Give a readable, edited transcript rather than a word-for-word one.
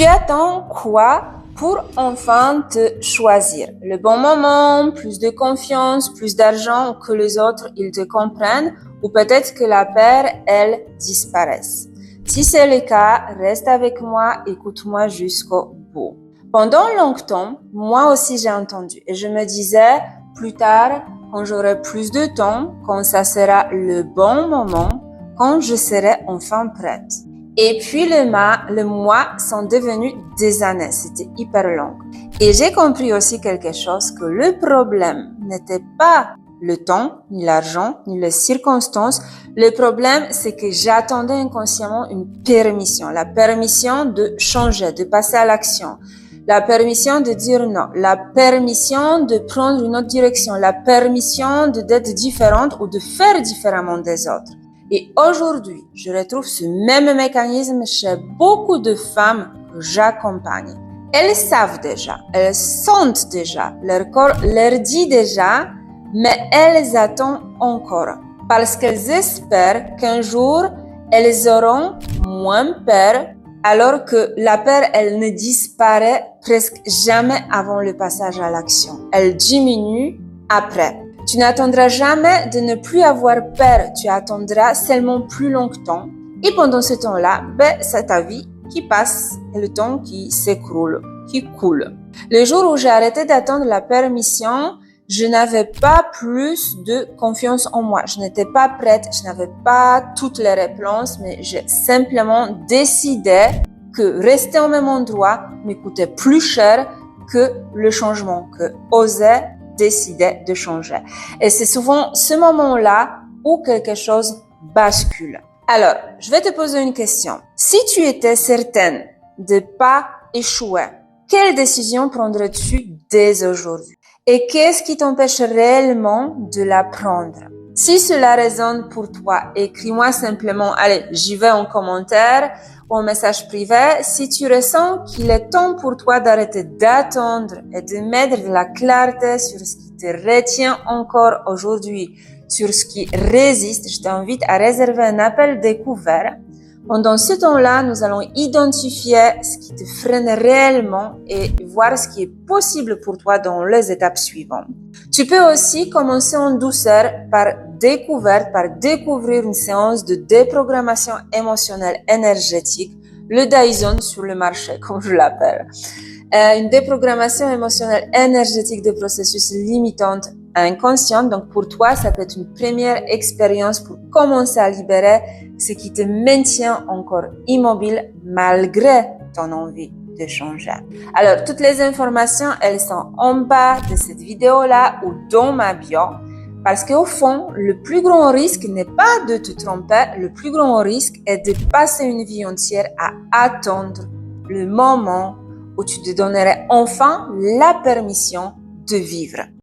Tu attends quoi pour enfin te choisir? Le bon moment, plus de confiance, plus d'argent, que les autres, ils te comprennent, ou peut-être que la paire, elle, disparaisse. Si c'est le cas, reste avec moi, écoute-moi jusqu'au bout. Pendant longtemps, moi aussi j'ai entendu et je me disais, plus tard, quand j'aurai plus de temps, quand ça sera le bon moment, quand je serai enfin prête. Et puis le mois sont devenus des années, c'était hyper long. Et j'ai compris aussi quelque chose, que le problème n'était pas le temps, ni l'argent, ni les circonstances. Le problème, c'est que j'attendais inconsciemment une permission, la permission de changer, de passer à l'action, la permission de dire non, la permission de prendre une autre direction, la permission d'être différente ou de faire différemment des autres. Et aujourd'hui, je retrouve ce même mécanisme chez beaucoup de femmes que j'accompagne. Elles savent déjà, elles sentent déjà, leur corps leur dit déjà, mais elles attendent encore. Parce qu'elles espèrent qu'un jour, elles auront moins peur, alors que la peur, elle ne disparaît presque jamais avant le passage à l'action. Elle diminue après. Tu n'attendras jamais de ne plus avoir peur, tu attendras seulement plus longtemps. Et pendant ce temps-là, c'est ta vie qui passe et le temps qui s'écroule, qui coule. Le jour où j'ai arrêté d'attendre la permission, je n'avais pas plus de confiance en moi. Je n'étais pas prête, je n'avais pas toutes les réponses, mais j'ai simplement décidé que rester au même endroit me coûtait plus cher que le changement, que oser décider de changer. Et c'est souvent ce moment-là où quelque chose bascule. Alors, je vais te poser une question. Si tu étais certaine de pas échouer, quelle décision prendrais-tu dès aujourd'hui? Et qu'est-ce qui t'empêche réellement de la prendre? Si cela résonne pour toi, écris-moi simplement, allez, j'y vais en commentaire ou en message privé. Si tu ressens qu'il est temps pour toi d'arrêter d'attendre et de mettre de la clarté sur ce qui te retient encore aujourd'hui, sur ce qui résiste, je t'invite à réserver un appel découvert. Pendant ce temps-là, nous allons identifier ce qui te freine réellement et voir ce qui est possible pour toi dans les étapes suivantes. Tu peux aussi commencer en douceur par découvrir une séance de déprogrammation émotionnelle énergétique, le Dyson sur le marché, comme je l'appelle. Une déprogrammation émotionnelle énergétique de processus limitantes inconscientes. Donc pour toi, ça peut être une première expérience pour commencer à libérer ce qui te maintient encore immobile malgré ton envie de changer. Alors, toutes les informations, elles sont en bas de cette vidéo-là ou dans ma bio. Parce qu'au fond, le plus grand risque n'est pas de te tromper, le plus grand risque est de passer une vie entière à attendre le moment où tu te donnerais enfin la permission de vivre.